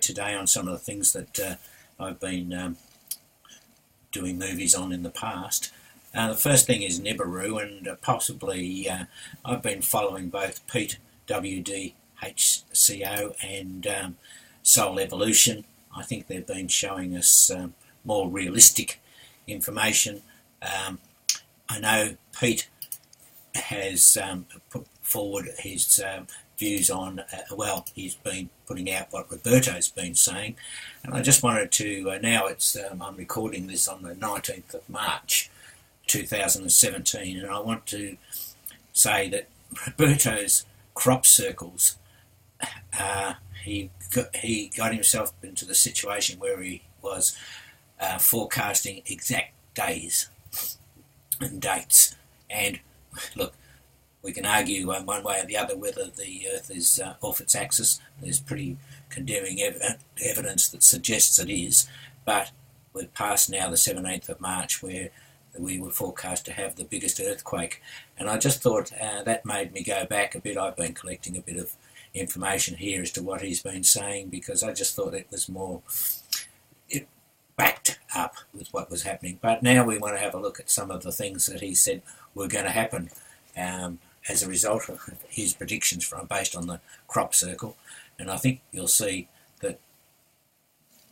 today on some of the things that I've been doing movies on in the past. The first thing is Nibiru, and possibly I've been following both Pete WD HCO and Soul Evolution. I think they've been showing us more realistic information. I know Pete has put forward his views on, he's been putting out what Roberto's been saying, and I just wanted to, now I'm recording this on the 19th of March 2017, and I want to say that Roberto's crop circles, he got himself into the situation where he was forecasting exact days and dates, and look, we can argue one way or the other whether the Earth is off its axis. There's pretty condemning evidence that suggests it is, but we're past now the 17th of March where we were forecast to have the biggest earthquake, and I just thought that made me go back a bit. I've been collecting a bit of information here as to what he's been saying, because I just thought it was more backed up with what was happening. But now we want to have a look at some of the things that he said were going to happen as a result of his predictions based on the crop circle. And I think you'll see that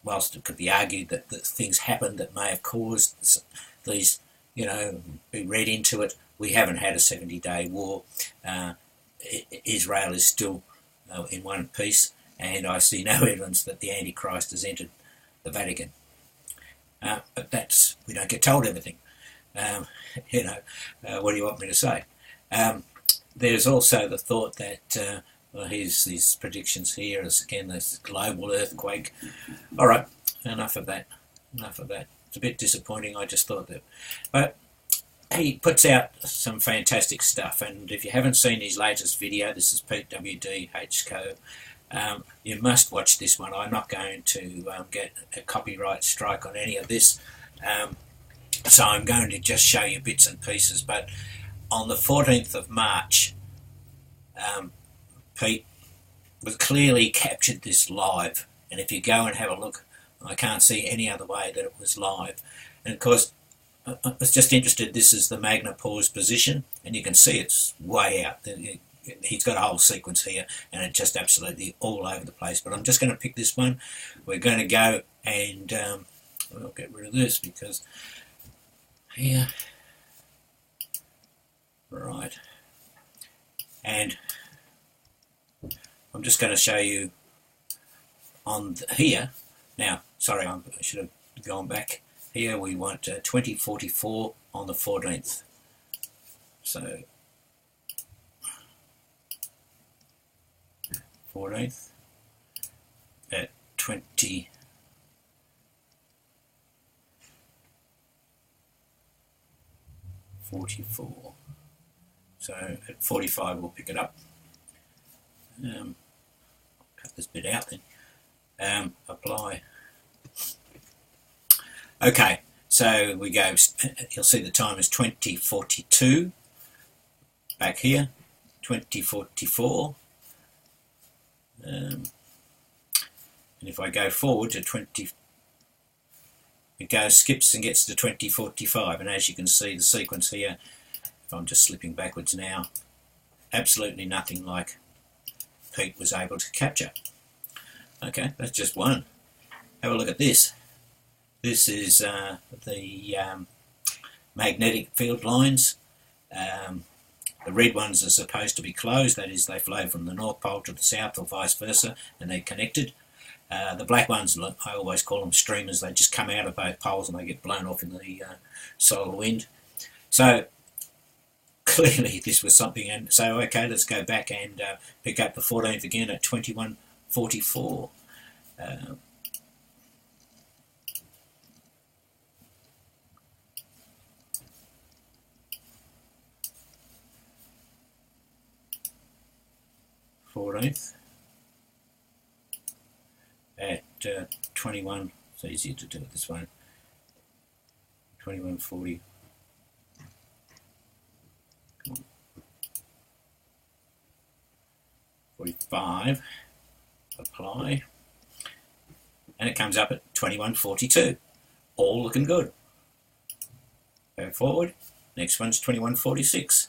whilst it could be argued that things happened that may have caused these, be read into it, we haven't had a 70-day war. Israel is still in one piece, and I see no evidence that the Antichrist has entered the Vatican. But we don't get told everything. What do you want me to say? There's also the thought that these predictions here is again this global earthquake. All right, enough of that. It's a bit disappointing. I just thought that, but he puts out some fantastic stuff. And if you haven't seen his latest video, this is Pete WD HCO. You must watch this one. I'm not going to get a copyright strike on any of this, so I'm going to just show you bits and pieces. But on the 14th of March, Pete was clearly captured this live, and if you go and have a look, I can't see any other way that it was live. And of course, I was just interested, this is the Magnetosphere position, and you can see it's way out. He's got a whole sequence here, and it's just absolutely all over the place. But I'm just going to pick this one. We're going to go and I'll get rid of this because here, right, and I'm just going to show you on here. Now, sorry, I should have gone back. Here we want 2044 on the 14th. So 14th at 2044. So at 45 we'll pick it up. Cut this bit out then. Apply. Okay, so we go, you'll see the time is 2042. Back here, 2044. And if I go forward to it skips and gets to 2045, and as you can see the sequence here, if I'm just slipping backwards now, absolutely nothing like Pete was able to capture. Okay, that's just one. Have a look at this. This is the magnetic field lines. The red ones are supposed to be closed, that is, they flow from the North Pole to the South or vice versa, and they're connected. The black ones, I always call them streamers, they just come out of both poles and they get blown off in the solar wind. So, clearly this was something, and so, okay, let's go back and pick up the 14th again at 2144. 14th at 21, it's easier to do it this way, 2140, 45, apply, and it comes up at 2142. All looking good. Go forward. Next one's 2146.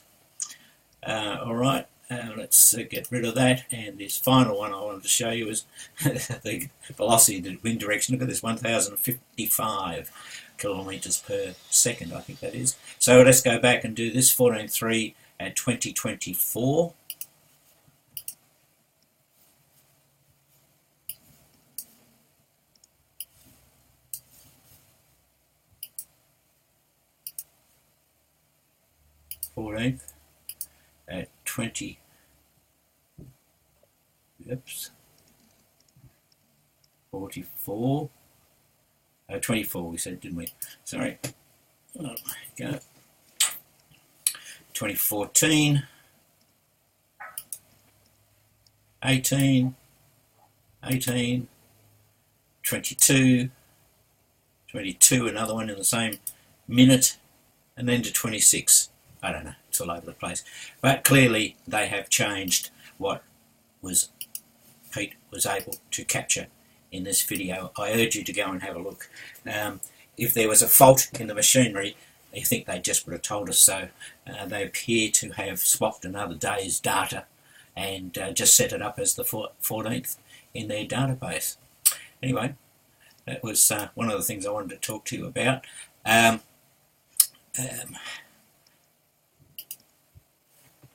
Alright, let's get rid of that, and this final one I wanted to show you is the velocity, the wind direction. Look at this, 1055 kilometres per second, I think that is. So let's go back and do this, 14.3 at 2024. At 20, oops, 44, 24 we said, didn't we? Sorry. Oh, go. 2014, 18, 18, 22, 22, another one in the same minute, and then to 26. I don't know, it's all over the place. But clearly they have changed what Pete was able to capture in this video. I urge you to go and have a look. If there was a fault in the machinery, I think they just would have told us so. They appear to have swapped another day's data and just set it up as the 14th in their database. Anyway, that was one of the things I wanted to talk to you about.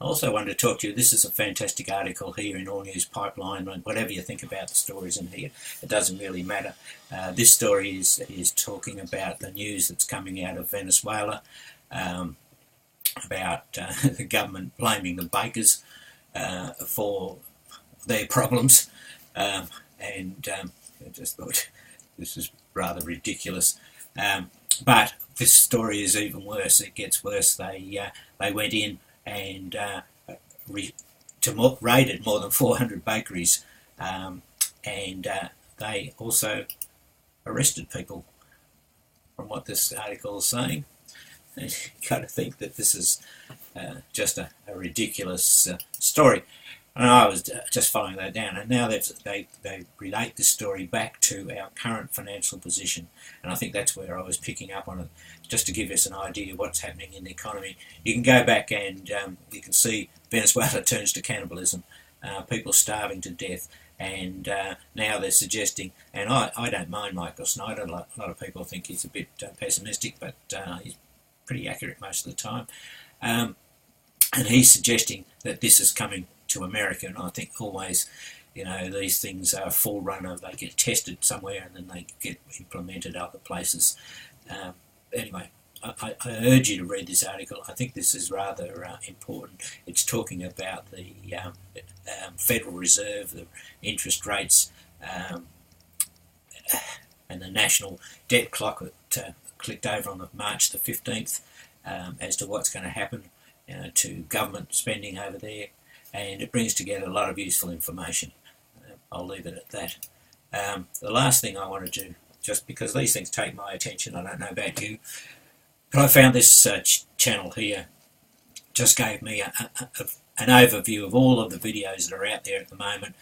I also wanted to talk to you, this is a fantastic article here in All News Pipeline, and whatever you think about the stories in here, it doesn't really matter. This story is talking about the news that's coming out of Venezuela, about the government blaming the bakers for their problems, and I just thought this is rather ridiculous. But this story is even worse. It gets worse. They went in and raided more than 400 bakeries, and they also arrested people, from what this article is saying. And you've got to think that this is just a ridiculous story. And I was just following that down, and now they relate this story back to our current financial position, and I think that's where I was picking up on it, just to give us an idea of what's happening in the economy. You can go back and you can see Venezuela turns to cannibalism, people starving to death, and now they're suggesting, and I don't mind Michael Snyder, a lot of people think he's a bit pessimistic, but he's pretty accurate most of the time, and he's suggesting that this is coming to America, and I think always, you know, these things are a forerunner. They get tested somewhere and then they get implemented other places. Anyway, I urge you to read this article. I think this is rather important. It's talking about the Federal Reserve, the interest rates, and the national debt clock that clicked over on March the 15th as to what's going to happen to government spending over there. And it brings together a lot of useful information. I'll leave it at that. The last thing I want to do, just because these things take my attention, I don't know about you, but I found this channel here just gave me an overview of all of the videos that are out there at the moment,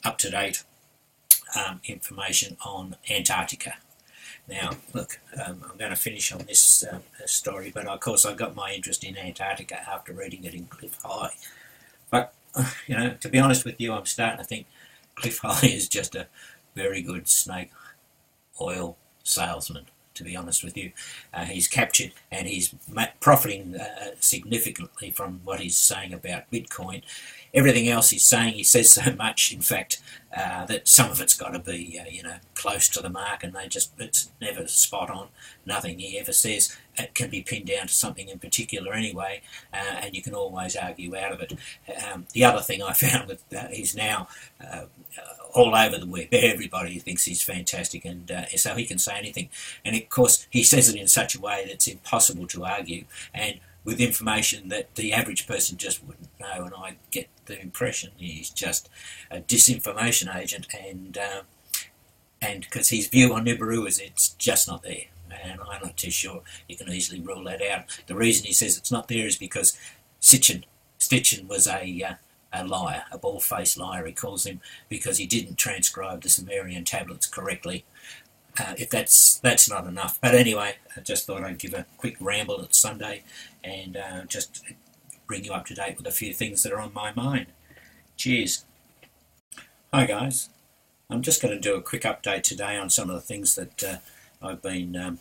up-to-date information on Antarctica. Now, look, I'm going to finish on this story, but of course I got my interest in Antarctica after reading it in Clif. But, you know, to be honest with you, I'm starting to think Clif is just a very good snake oil salesman, to be honest with you. He's captured and he's profiting significantly from what he's saying about Bitcoin. Everything else he's saying, he says so much, in fact, that some of it's got to be, close to the mark, and it's never spot on. Nothing he ever says it can be pinned down to something in particular anyway, and you can always argue out of it. The other thing I found with he's now all over the web. Everybody thinks he's fantastic, and so he can say anything. And of course, he says it in such a way that it's impossible to argue, and with information that the average person just wouldn't know. And I get the impression he's just a disinformation agent, and because his view on Nibiru is it's just not there. And I'm not too sure you can easily rule that out. The reason he says it's not there is because Stitchin was a a liar, a bald-faced liar, he calls him, because he didn't transcribe the Sumerian tablets correctly. If that's not enough. But anyway, I just thought I'd give a quick ramble. It's Sunday, and just bring you up to date with a few things that are on my mind. Cheers. Hi guys. I'm just going to do a quick update today on some of the things that I've been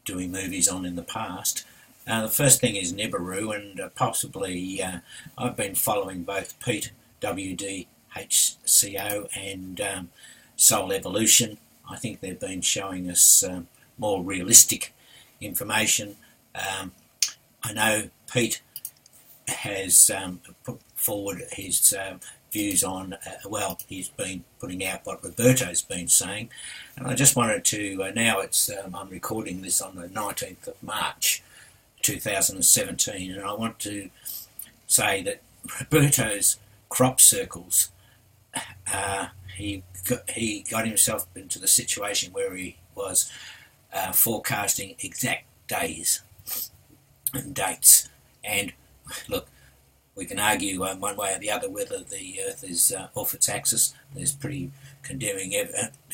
doing movies on in the past. The first thing is Nibiru, and possibly I've been following both Pete WDHCO and Soul Evolution. I think they've been showing us more realistic information. I know Pete has put forward his views on, he's been putting out what Roberto's been saying, and I just wanted to, now it's, I'm recording this on the 19th of March 2017, and I want to say that Roberto's crop circles, he got himself into the situation where he was forecasting exact days and dates. And look, we can argue one way or the other whether the Earth is off its axis. There's pretty condemning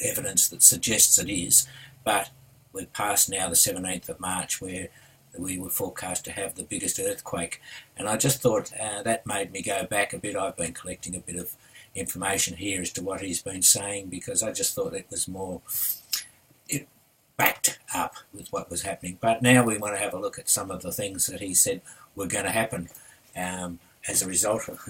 evidence that suggests it is, but we're past now the 17th of March where we were forecast to have the biggest earthquake. And I just thought that made me go back a bit. I've been collecting a bit of information here as to what he's been saying, because I just thought it was more backed up with what was happening. But now we want to have a look at some of the things that he said were going to happen as a result of